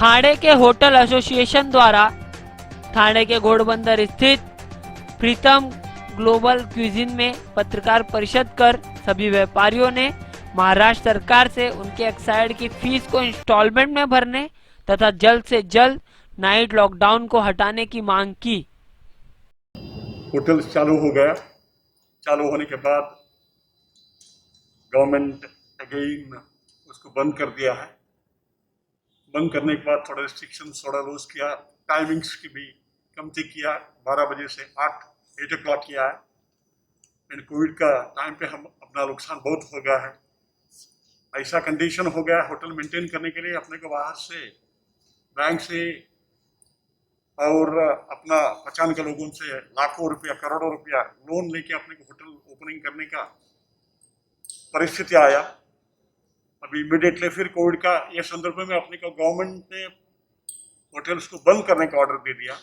ठाणे के hotel association द्वारा ठाणे के घोड़बंदर स्थित प्रीतम ग्लोबल क्यूजिन में पत्रकार परिषद कर सभी व्यापारियों ने महाराष्ट्र सरकार से उनके एक्साइड की फीस को इंस्टॉलमेंट में भरने तथा जल्द से जल्द नाइट लॉकडाउन को हटाने की मांग की। होटल चालू हो गया। चालू होने के बाद गवर्नमेंट अगेन उसको बंद कर दिया है। बंद करने के बाद थोड़ा रिस्ट्रिक्शन थोड़ा लूज किया, टाइमिंग्स की भी कमती किया, 12 बजे से 8 o'clock किया है। कोविड का टाइम पे हम अपना नुकसान बहुत हो गया है। ऐसा कंडीशन हो गया होटल मेंटेन करने के लिए अपने को बाहर से बैंक से और अपना पहचान के लोगों से लाखों रुपया करोड़ों रुपया लोन लेके अपने को होटल ओपनिंग करने का परिस्थिति आया। अभी इमीडिएटली फिर कोविड का ये संदर्भ में अपने को गवर्नमेंट ने होटल्स को बंद करने का ऑर्डर दे दिया।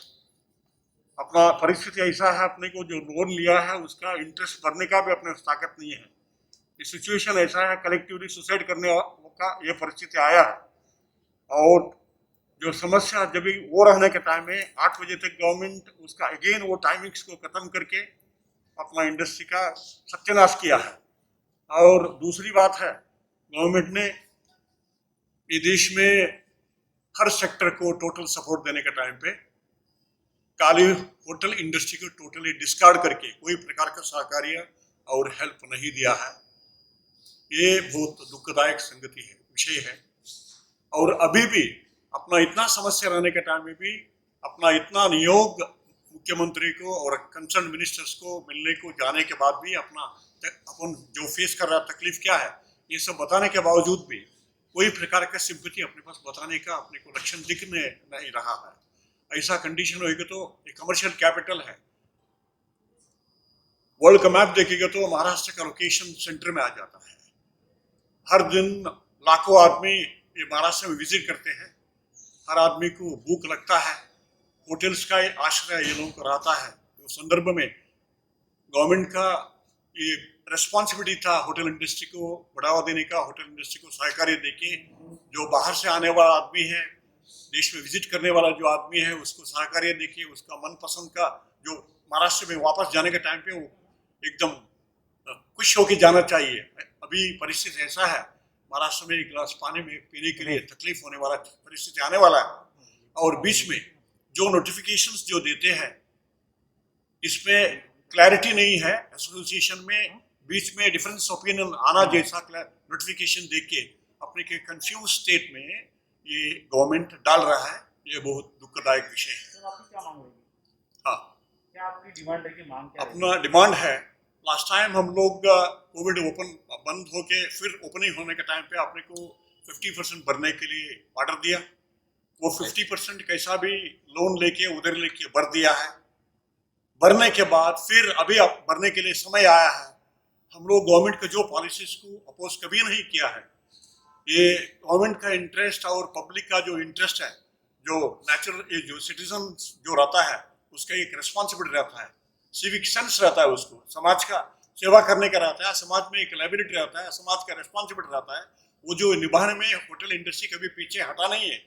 अपना परिस्थिति ऐसा है, अपने को जो लोन लिया है उसका इंटरेस्ट भरने का भी अपने ताकत नहीं है। ये सिचुएशन ऐसा है, कलेक्टिवली सुसाइड करने का ये परिस्थिति आया है। और जो समस्या जब वो रहने के टाइम में 8 बजे तक गवर्नमेंट उसका अगेन वो टाइमिंग्स को खत्म करके अपना इंडस्ट्री का सत्यानाश किया है। और दूसरी बात है, गवर्नमेंट ने ये देश में हर सेक्टर को टोटल सपोर्ट देने के टाइम पे काली होटल इंडस्ट्री को टोटली डिस्कार्ड करके कोई प्रकार का सहकार्य और हेल्प नहीं दिया है। ये बहुत दुखदायक संगति है, विषय है। और अभी भी अपना इतना समस्या रहने के टाइम में भी अपना इतना नियोग मुख्यमंत्री को और कंसर्न मिनिस्टर्स को मिलने को जाने के बाद भी अपना अपन जो फेस कर रहा है तकलीफ क्या है ये सब बताने के बावजूद भी कोई प्रकार का सिंपैथी अपने पास बताने का अपने को लक्षण दिखने नहीं रहा है। ऐसा कंडीशन होगा तो एक कमर्शियल कैपिटल है। वर्ल्ड का मैप देखेगा तो महाराष्ट्र का लोकेशन सेंटर में आ जाता है। हर दिन लाखों आदमी ये महाराष्ट्र में विजिट करते हैं। हर आदमी को भूख लगता है, होटल्स का आश्रय ये लोगों को रहता है। तो संदर्भ में गवर्नमेंट का ये रेस्पॉन्सिबिलिटी था होटल इंडस्ट्री को बढ़ावा देने का, होटल इंडस्ट्री को सहकार्य देके जो बाहर से आने वाला आदमी है, देश में विजिट करने वाला जो आदमी है उसको सहकार्य देके उसका मनपसंद का जो महाराष्ट्र में वापस जाने के टाइम पे वो एकदम खुश होके जाना चाहिए। अभी परिस्थिति ऐसा है, महाराष्ट्र में एक गिलास पानी में पीने के लिए तकलीफ होने वाला परिस्थिति आने वाला है। और बीच में जो नोटिफिकेशंस जो देते हैं इसमें क्लैरिटी नहीं है। एसोसिएशन में बीच में डिफरेंस ओपिनियन आना जैसा नोटिफिकेशन देख के अपने के कंफ्यूज स्टेट में ये गवर्नमेंट डाल रहा है। ये बहुत दुखदायक विषय है। आपकी क्या मांग होगी? हाँ, क्या आपकी डिमांड है कि मांग क्या अपना डिमांड है, लास्ट टाइम हम लोग कोविड ओपन बंद होके फिर ओपनिंग होने के टाइम पे आपने को 50% भरने के लिए ऑर्डर दिया। वो 50% कैसा भी लोन लेके उधर लेके भर दिया है। भरने के बाद फिर अभी भरने के लिए समय आया है। हम लोग गवर्नमेंट के जो पॉलिसीज को अपोज कभी नहीं किया है। ये गवर्नमेंट का इंटरेस्ट और पब्लिक का जो इंटरेस्ट है, जो नेचुरल जो सिटीजन जो रहता है उसका एक रिस्पॉन्सिबिलिटी रहता है, सिविक सेंस रहता है, उसको समाज का सेवा करने का रहता है, समाज में एक लायबिलिटी रहता है, समाज का रिस्पॉन्सिबिलिटी रहता है। वो जो निभाने में होटल इंडस्ट्री कभी पीछे हटा नहीं है।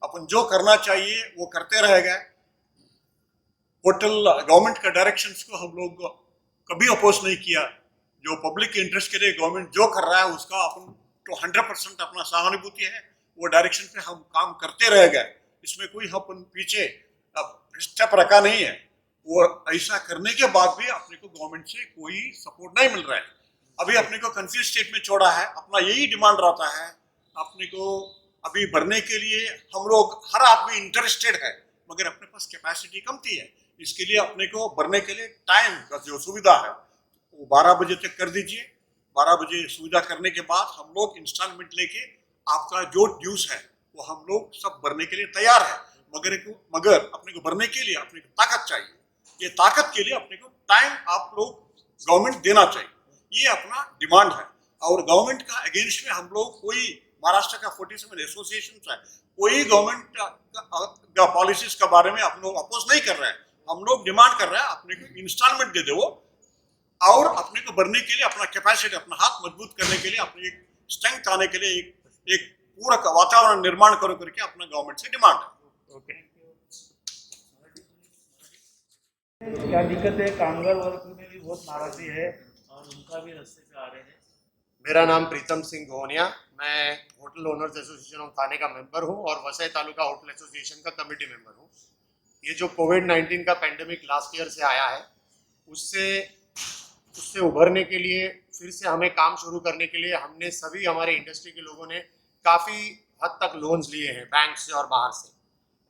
अपन जो करना चाहिए वो करते रहेगा। होटल गवर्नमेंट का डायरेक्शंस को हम लोग कभी अपोज नहीं किया। जो पब्लिक के इंटरेस्ट के लिए गवर्नमेंट जो कर रहा है उसका अपन तो 100% अपना सहानुभूति है। वो डायरेक्शन पे हम काम करते रह गए। इसमें कोई अपन पीछे स्टेप रखा नहीं है। वो ऐसा करने के बाद भी अपने को गवर्नमेंट से कोई सपोर्ट नहीं मिल रहा है। अभी अपने को कंफ्यूज स्टेट में छोड़ा है। अपना यही डिमांड रहता है अपने को अभी भरने के लिए। हम लोग हर आदमी इंटरेस्टेड है मगर अपने पास कैपेसिटी कमती है। इसके लिए अपने को भरने के लिए टाइम का जो सुविधा है वो 12 बजे तक कर दीजिए। 12 बजे सुविधा करने के बाद हम लोग इंस्टॉलमेंट लेके आपका जो ड्यूज है वो हम लोग सब भरने के लिए तैयार है। मगर अपने को भरने के लिए अपने को ताकत चाहिए। ये ताकत के लिए अपने को टाइम आप लोग गवर्नमेंट देना चाहिए। ये अपना डिमांड है। और गवर्नमेंट का अगेंस्ट में हम लोग कोई महाराष्ट्र का 47 एसोसिएशन है, कोई गवर्नमेंट का पॉलिसीज के बारे में हम लोग अपोज नहीं कर रहे हैं। हम लोग डिमांड कर रहे हैं अपने को इंस्टॉलमेंट दे दो और अपने को भरने के लिए अपना कैपेसिटी, अपना हाथ मजबूत करने के लिए, अपने एक स्ट्रेंथ आने के लिए एक पूरक वातावरण निर्माण करो करके अपना गवर्नमेंट से डिमांड है। ओके, क्या दिक्कत है? कामगार वर्ग में भी बहुत नाराजगी है और उनका भी रास्ते पे आ रहे हैं। मेरा नाम प्रीतम सिंह गोहनिया, मैं होटल ओनर्स एसोसिएशन ऑफ थाने का मेंबर हूं और वसई तालुका होटल एसोसिएशन का कमेटी मेंबर हूं। ये जो कोविड-19 का पेंडेमिक लास्ट ईयर से आया है, उससे उभरने के लिए फिर से हमें काम शुरू करने के लिए हमने सभी हमारे इंडस्ट्री के लोगों ने काफ़ी हद तक लोन्स लिए हैं बैंक से और बाहर से।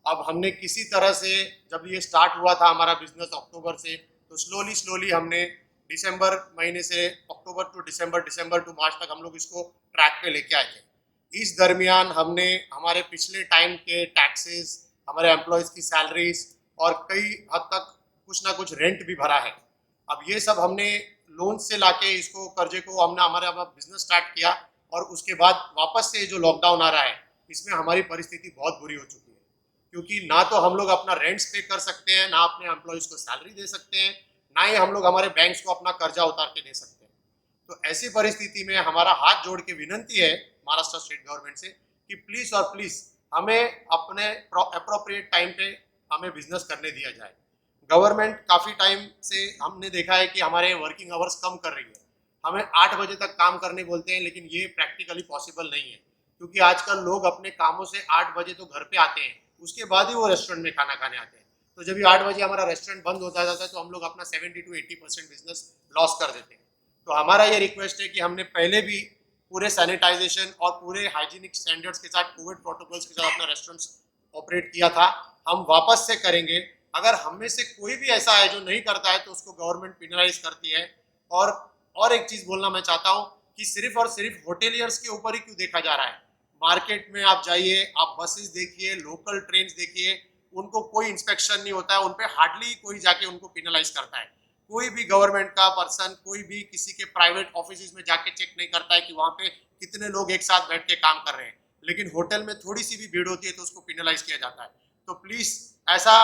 अब हमने किसी तरह से, जब ये स्टार्ट हुआ था हमारा बिजनेस अक्टूबर से, तो स्लोली हमने दिसंबर महीने से अक्टूबर टू दिसंबर टू मार्च तक हम लोग इसको ट्रैक पे लेके आए थे। इस दरमियान हमने हमारे पिछले टाइम के टैक्सेस, हमारे एम्प्लॉयज़ की सैलरीज और कई हद तक कुछ ना कुछ रेंट भी भरा है। अब ये सब हमने लोन से लाके इसको कर्जे को हमने हमारा बिजनेस स्टार्ट किया और उसके बाद वापस से जो लॉकडाउन आ रहा है इसमें हमारी परिस्थिति बहुत बुरी हो चुकी है, क्योंकि ना तो हम लोग अपना रेंट्स पे कर सकते हैं, ना अपने एम्प्लॉयज़ को सैलरी दे सकते हैं, ना ही हम लोग हमारे बैंक्स को अपना कर्जा उतार के दे सकते हैं। तो ऐसी परिस्थिति में हमारा हाथ जोड़ के विनंती है महाराष्ट्र स्टेट गवर्नमेंट से कि प्लीज़ और प्लीज़ हमें अपने अप्रोप्रिएट टाइम पे हमें बिजनेस करने दिया जाए। गवर्नमेंट काफ़ी टाइम से हमने देखा है कि हमारे वर्किंग आवर्स कम कर रही है, हमें 8 बजे तक काम करने बोलते हैं, लेकिन ये प्रैक्टिकली पॉसिबल नहीं है, क्योंकि आजकल लोग अपने कामों से 8 बजे तो घर पे आते हैं, उसके बाद ही वो रेस्टोरेंट में खाना खाने आते हैं। तो जब ये 8 बजे हमारा रेस्टोरेंट बंद होता जाता है तो हम लोग अपना 70 to 80% बिजनेस लॉस कर देते हैं। तो हमारा ये रिक्वेस्ट है कि हमने पहले भी पूरे सैनिटाइजेशन और पूरे हाइजीनिक स्टैंडर्ड्स के साथ, कोविड प्रोटोकॉल्स के साथ अपना रेस्टोरेंट्स ऑपरेट किया था, हम वापस से करेंगे। अगर हम में से कोई भी ऐसा है जो नहीं करता है तो उसको गवर्नमेंट पिनलाइज करती है। और एक चीज़ बोलना मैं चाहता हूँ कि सिर्फ और सिर्फ होटेलियर्स के ऊपर ही क्यों देखा जा रहा है। मार्केट में आप जाइए, आप बसेस देखिए, लोकल ट्रेन्स देखिए, उनको कोई इंस्पेक्शन नहीं होता है, उन पर हार्डली कोई जाके उनको पिनलाइज करता है। कोई भी गवर्नमेंट का पर्सन, कोई भी किसी के प्राइवेट ऑफिस में जाके चेक नहीं करता है कि वहाँ पे कितने लोग एक साथ बैठ के काम कर रहे हैं, लेकिन होटल में थोड़ी सी भी भीड़ होती है तो उसको पिनलाइज किया जाता है। तो प्लीज़ ऐसा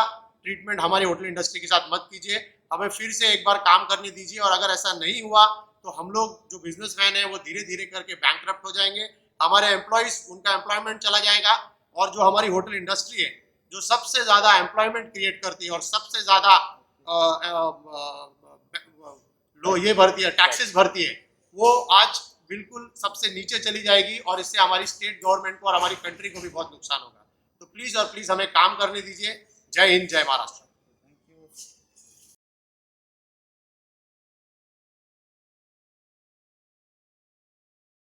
ट्रीटमेंट हमारी होटल इंडस्ट्री के साथ मत कीजिए, हमें फिर से एक बार काम करने दीजिए। और अगर ऐसा नहीं हुआ तो हम लोग जो बिजनेसमैन है वो धीरे धीरे करके बैंकक्रप्ट हो जाएंगे, हमारे एम्प्लॉयज़, उनका एम्प्लॉयमेंट चला जाएगा, और जो हमारी होटल इंडस्ट्री है जो सबसे ज़्यादा एम्प्लॉयमेंट क्रिएट करती है और सबसे ज़्यादा ये भरती है, टैक्सेस भरती है, वो आज बिल्कुल सबसे नीचे चली जाएगी और इससे हमारी स्टेट गवर्नमेंट को और हमारी कंट्री को भी बहुत नुकसान होगा। तो प्लीज़ और प्लीज़ हमें काम करने दीजिए। जय हिंद, जय महाराष्ट्र।